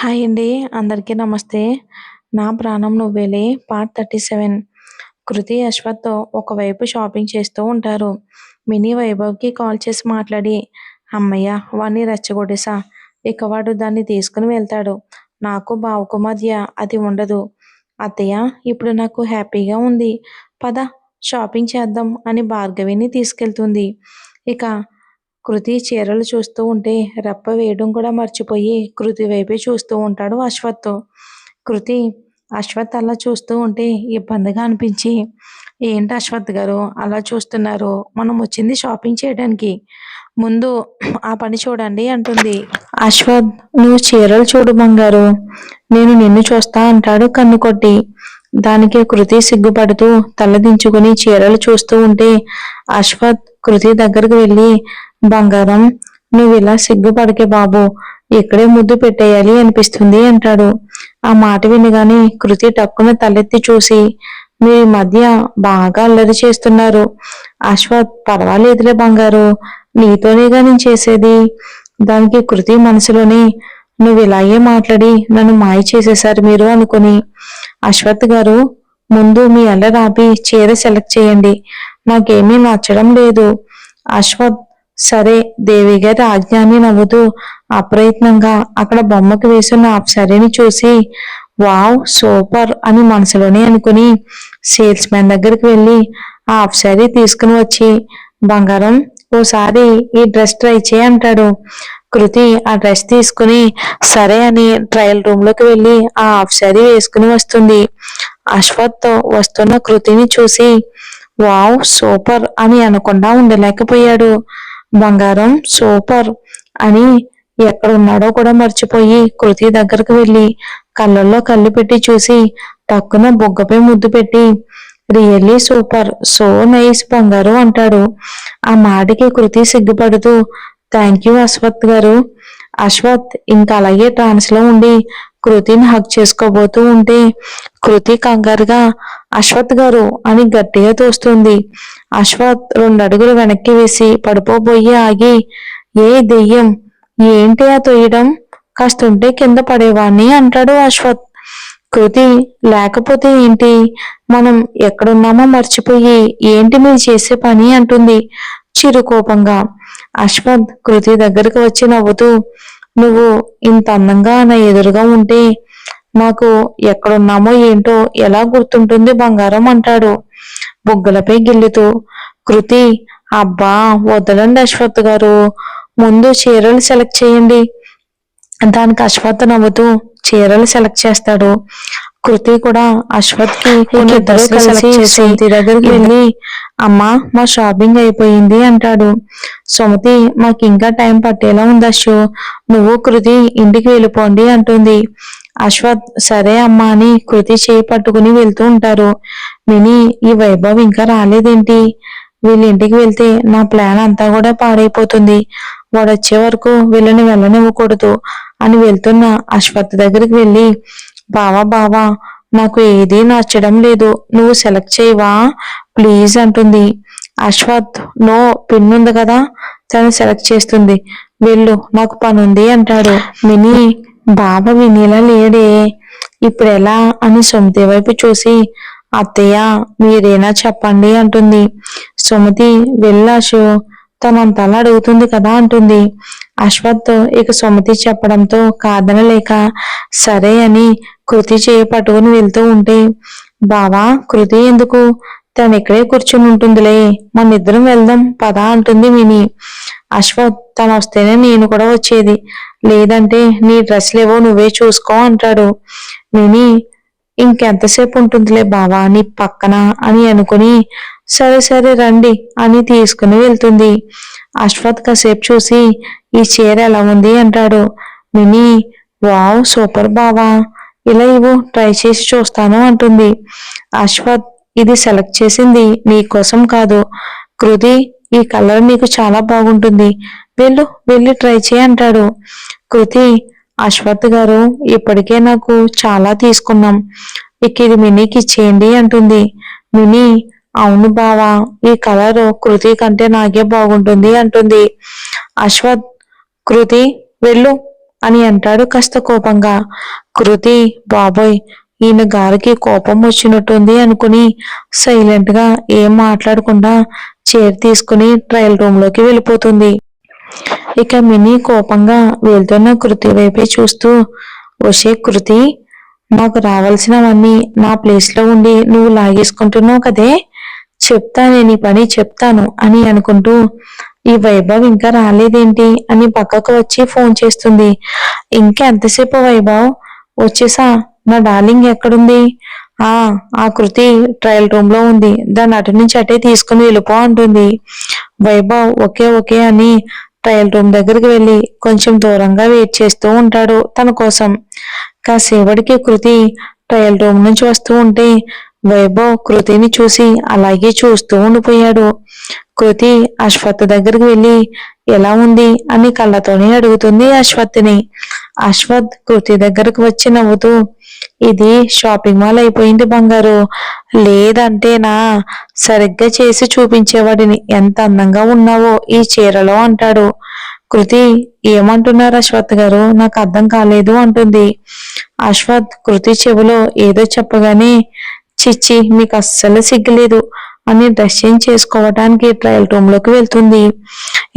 Hi అండి. అందరికీ నమస్తే. నా ప్రాణం నువ్వేలే పార్ట్ 37. కృతి అశ్వత్‌తో ఒకవైపు షాపింగ్ చేస్తూ ఉంటారు. మినీ వైభవ్‌కి కాల్ చేసి మాట్లాడి, హమ్మయ్య! వాడిని రెచ్చగొట్టేశా. ఇక వాడు దాన్ని తీసుకుని వెళ్తాడు. నాకు బావకు మధ్య అది ఉండదు. అత్తయ్య ఇప్పుడు నాకు హ్యాపీగా ఉంది. పద షాపింగ్ చేద్దాం అని భార్గవిని తీసుకెళ్తుంది. ఇక కృతి చీరలు చూస్తూ ఉంటే రెప్ప వేయడం కూడా మర్చిపోయి కృతి వైపే చూస్తూ ఉంటాడు అశ్వత్. కృతి అశ్వత్ అలా చూస్తూ ఉంటే ఇబ్బందిగా అనిపించి, ఏంటి అశ్వత్ గారు అలా చూస్తున్నారు? మనం వచ్చింది షాపింగ్ చేయడానికి. ముందు ఆ పని చూడండి అంటుంది. అశ్వత్, నువ్వు చీరలు చూడు బంగారు, నేను నిన్ను చూస్తా అంటాడు కన్ను కొట్టి. దానికి కృతి సిగ్గుపడుతూ తలదించుకుని చీరలు చూస్తూ ఉంటే అశ్వత్ కృతి దగ్గరకు వెళ్ళి, బంగారం, నువ్వు ఇలా సిగ్గుపడకే బాబు, ఇక్కడే ముద్దు పెట్టేయాలి అనిపిస్తుంది అంటాడు. ఆ మాట వినగానే కృతి టక్కున తలెత్తి చూసి, మీ మధ్య బాగా అల్లరి చేస్తున్నారు. అశ్వత్, పర్వాలేదులే బంగారు, నీతోనేగా నేను చేసేది. దానికి కృతి మనసులోనే, నువ్వు ఇలాగే మాట్లాడి నన్ను మాయ చేసేశారు మీరు అనుకుని. అశ్వత్ గారు, ముందు మీ అల్లరి ఆపి చీర సెలెక్ట్ చేయండి, నాకేమీ నచ్చడం లేదు. అశ్వత్, సరే దేవి గారి ఆజ్ఞాని నవ్వుతూ అప్రయత్నంగా అక్కడ బొమ్మకు వేసున్న అప్సరీని చూసి, వావ్ సూపర్ అని మనసులోనే అనుకుని సేల్స్ మ్యాన్ దగ్గరికి వెళ్ళి ఆ అప్సరీ తీసుకుని వచ్చి, బంగారం, ఓసారి ఈ డ్రెస్ ట్రై చేయి అంటాడు. కృతి ఆ డ్రెస్ తీసుకుని సరే అని ట్రయల్ రూమ్ లోకి వెళ్ళి ఆ అప్సరీ వేసుకుని వస్తుంది. అశ్వత్ వస్తున్న కృతిని చూసి, వావ్ సూపర్ అని అనకుండా ఉండలేకపోయాడు. బంగారం సూపర్ అని ఎక్కడున్నాడో కూడా మర్చిపోయి కృతి దగ్గరకు వెళ్ళి కళ్ళల్లో కళ్ళు పెట్టి చూసి టక్కున బొగ్గపై ముద్దు పెట్టి, రియల్లీ సూపర్, సో నైస్ బంగారు అంటాడు. ఆ మాటకి కృతి సిగ్గుపడుతూ, థ్యాంక్ యూ అశ్వత్ గారు. అశ్వత్ ఇంకా అలాగే ట్రాన్స్ లో ఉండి కృతిని హక్ చేసుకోబోతూ ఉంటే కృతి కంగారుగా అశ్వత్ గారు అని గట్టిగా తోస్తుంది. అశ్వత్ 2 అడుగులు వెనక్కి వేసి పడిపోబోయి ఆగి, ఏ దెయ్యం, ఏంటి ఆ తొయ్యడం, కాస్తుంటే కింద పడేవాణ్ణి అంటాడు అశ్వత్. కృతి, లేకపోతే ఏంటి, మనం ఎక్కడున్నామో మర్చిపోయి ఏంటి మీరు చేసే పని అంటుంది చిరుకోపంగా. అశ్వత్ కృతి దగ్గరకు వచ్చి నవ్వుతూ, నువ్వు ఇంత అందంగా నా ఎదురుగా ఉంటే నాకు ఎక్కడున్నామో ఏంటో ఎలా గుర్తుంటుంది బంగారం అంటాడు బుగ్గలపై గిల్లుతూ. కృతి, అబ్బా వదలండి అశ్వత్ గారు, ముందు చీరలు సెలెక్ట్ చేయండి. దానికి అశ్వత్ నవ్వుతూ చీరలు సెలెక్ట్ చేస్తాడు. కృతి కూడా అశ్వత్ కి కొన్ని డ్రెస్సులు సెలెక్ట్ చేసి సుమతి దగ్గరికి వెళ్ళి, అమ్మా మా షాపింగ్ అయిపోయింది అంటాడు. సుమతి, మాకు ఇంకా టైం పట్టేలా ఉంది అశ్వ, నువ్వు కృతి ఇంటికి వెళ్ళిపోండి అంటుంది. అశ్వత్ సరే అమ్మా అని కృతి చేయి పట్టుకుని వెళ్తూ ఉంటారు. మిని, ఈ వైభవ్ ఇంకా రాలేదేంటి, వీళ్ళ ఇంటికి వెళ్తే నా ప్లాన్ అంతా కూడా పాడైపోతుంది, వాడు వచ్చే వరకు వీళ్ళని వెళ్ళనివ్వకూడదు అని వెళ్తున్న అశ్వత్ దగ్గరికి వెళ్ళి, బావా బావా, నాకు ఏదీ నచ్చడం లేదు, నువ్వు సెలెక్ట్ చేయవా ప్లీజ్ అంటుంది. అశ్వత్, నో, పిన్ ఉంది కదా, తను సెలెక్ట్ చేస్తుంది, వెళ్ళు నాకు పని ఉంది అంటాడు. మిని, బావ వినేలా లేడే, ఇప్పుడు ఎలా అని సుమతి వైపు చూసి, అత్తయ్య మీరేనా చెప్పండి అంటుంది. సుమతి, వెళ్ళాశు, తనంతలా అడుగుతుంది కదా అంటుంది. అశ్వత్ ఇక సుమతి చెప్పడంతో కాదనలేక సరే అని కృతి చేయి పట్టుకుని వెళ్తూ ఉంటే, బావా కృతి ఎందుకు, తను ఇక్కడే కూర్చుని ఉంటుందిలే, మన ఇద్దరం వెళ్దాం పదా అంటుంది మిని. అశ్వత్, తను వస్తేనే నేను కూడా వచ్చేది, లేదంటే నీ డ్రెస్లేవో నువ్వే చూసుకో అంటాడు. మిని, ఇంకెంతసేపు ఉంటుందిలే బావా నీ పక్కన అని అనుకుని సరే సరే రండి అని తీసుకుని వెళ్తుంది. అశ్వత్ కాసేపు చూసి, ఈ చీర ఎలా ఉంది అంటాడు. మిని, వావ్ సూపర్ బావా, ఇలా ఇవ్వు ట్రై చేసి చూస్తాను అంటుంది. అశ్వత్, ఇది సెలెక్ట్ చేసింది నీకోసం కాదు కృతి, ఈ కలర్ నీకు చాలా బాగుంటుంది, వెళ్ళు వెళ్ళి ట్రై చేయి అంటాడు. కృతి, అశ్వత్ గారు ఇప్పటికే నాకు చాలా తీసుకున్నాం, ఇక ఇది మినీకి ఇచ్చేయండి అంటుంది. మిని, అవును బావా, ఈ కలర్ కృతి కంటే నాకే బాగుంటుంది అంటుంది. అశ్వత్, కృతి వెళ్ళు అని అంటాడు కాస్త కోపంగా. కృతి బాబోయ్, ఈయన గారికి కోపం వచ్చినట్టుంది అనుకుని సైలెంట్ గా ఏం మాట్లాడకుండా చైర్ తీసుకుని ట్రయల్ రూమ్ లోకి వెళ్ళిపోతుంది. ఇక మినీ కోపంగా వెళ్తున్న కృతి వైపే చూస్తూ, ఒసే కృతి, నాకు రావాల్సినవన్నీ నా ప్లేస్ లో ఉండి నువ్వు లాగేసుకుంటున్నావు కదే, చెప్తానే నీ పని చెప్తాను అని అనుకుంటూ, ఈ వైభవ్ ఇంకా రాలేదేంటి అని పక్కకు వచ్చి ఫోన్ చేస్తుంది. ఇంకా ఎంతసేపు వైభవ్, వచ్చేసా, నా డార్లింగ్ ఎక్కడుంది? ఆ ఆ కృతి ట్రయల్ రూమ్ లో ఉంది, దాన్ని అటు నుంచి అటే తీసుకుని వెళ్ళిపో అంటుంది. వైభవ్ ఓకే ఓకే అని ట్రయల్ రూమ్ దగ్గరికి వెళ్ళి కొంచెం దూరంగా వెయిట్ చేస్తూ ఉంటాడు తన కోసం. కాసేపటికి కృతి ట్రయల్ రూమ్ నుంచి వస్తూ ఉంటే వైభవ్ కృతిని చూసి అలాగే చూస్తూ ఉండిపోయాడు. కృతి అశ్వత్ దగ్గరికి వెళ్ళి ఎలా ఉంది అని కళ్ళతోనే అడుగుతుంది అశ్వత్ని. అశ్వత్ కృతి దగ్గరకు వచ్చి నవ్వుతూ, ఇది షాపింగ్ మాల్ అయిపోయింది బంగారు, లేదంటేనా సరిగ్గా చేసి చూపించేవాడిని, ఎంత అందంగా ఉన్నావో ఈ చీరలో అంటాడు. కృతి, ఏమంటున్నారు అశ్వత్ గారు, నాకు అర్థం కాలేదు అంటుంది. అశ్వత్ కృతి చెవిలో ఏదో చెప్పగానే, చిచ్చి మీకు అస్సలు సిగ్గులేదు అని డ్రెస్ చేంజ్ చేసుకోవటానికి ట్రయల్ రూమ్ లోకి వెళ్తుంది.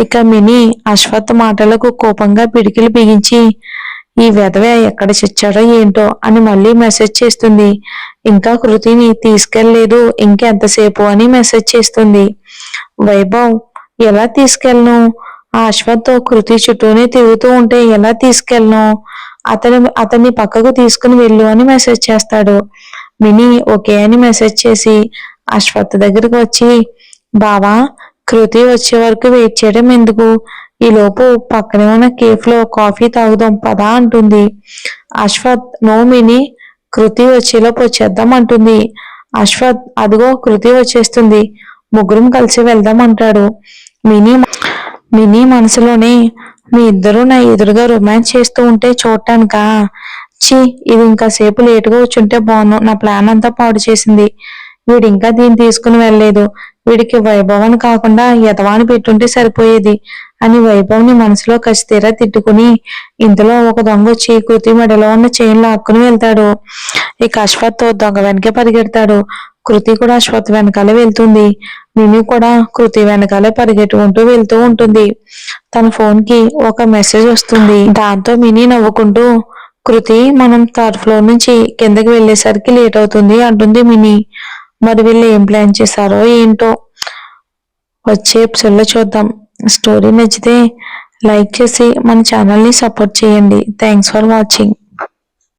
ఇక మినీ అశ్వత్ మాటలకు కోపంగా పిడికిలు బిగించి, ఈ వెధవ ఎక్కడ చచ్చాడో ఏంటో అని మళ్ళీ మెసేజ్ చేస్తుంది. ఇంకా కృతిని తీసుకెళ్లలేదు, ఇంకెంతసేపు అని మెసేజ్ చేస్తుంది. వైభవ్, ఎలా తీసుకెళ్ళను, ఆ అశ్వత్ కృతి చుట్టూనే తిరుగుతూ ఉంటే ఎలా తీసుకెళ్ళను, అతన్ని పక్కకు తీసుకుని వెళ్ళు అని మెసేజ్ చేస్తాడు. మినీ ఓకే అని మెసేజ్ చేసి అశ్వత్ దగ్గరికి వచ్చి, బావా, కృతి వచ్చే వరకు వెయిట్ చేయడం ఎందుకు, ఈలోపు పక్కనే ఉన్న కేఫ్ లో కాఫీ తాగుదాం పదా అంటుంది. అశ్వత్, నో మినీ, కృతి వచ్చేలోపు వచ్చేద్దాం అంటుంది. అశ్వత్, అదిగో కృతి వచ్చేస్తుంది, ముగ్గురం కలిసి వెళ్దాం అంటాడు. మినీ మినీ మనసులోనే, మీ ఇద్దరు నా ఎదురుగా రొమాన్స్ చేస్తూ ఉంటే చూడటానికా, చి, ఇది ఇంకాసేపు లేటుగా వచ్చుంటే బాగున్నాను, నా ప్లాన్ అంతా పాడు చేసింది, వీడు ఇంకా దీన్ని తీసుకుని వెళ్ళలేదు, వీడికి వైభవాన్ని కాకుండా యతవాన్ని పెట్టుంటే సరిపోయేది అని వైభవ్ని మనసులో కసితీరా తిట్టుకుని ఇంతలో ఒక దొంగ వచ్చి కృతి మెడలో ఉన్న చైన్ లాక్కుని వెళ్తాడు. ఇక అశ్వత్ దొంగ వెనకే పరిగెడతాడు. కృతి కూడా అశ్వత్ వెనకాలే వెళ్తుంది. మినీ కూడా కృతి వెనకాలే పరిగెట్టుకుంటూ వెళ్తూ ఉంటుంది. తన ఫోన్ కి ఒక మెసేజ్ వస్తుంది. దాంతో మినీ నవ్వుకుంటూ, కృతి, మనం థర్డ్ ఫ్లోర్ నుంచి కిందకి వెళ్ళేసరికి లేట్ అవుతుంది అంటుంది మినీ. మరి వీళ్ళు ఏం ప్లాన్ చేశారో ఏంటో వచ్చే ఎపిసోడ్లో చూద్దాం. స్టోరీ నచ్చితే లైక్ చేసి మన ఛానల్ని సపోర్ట్ చేయండి. Thanks for watching.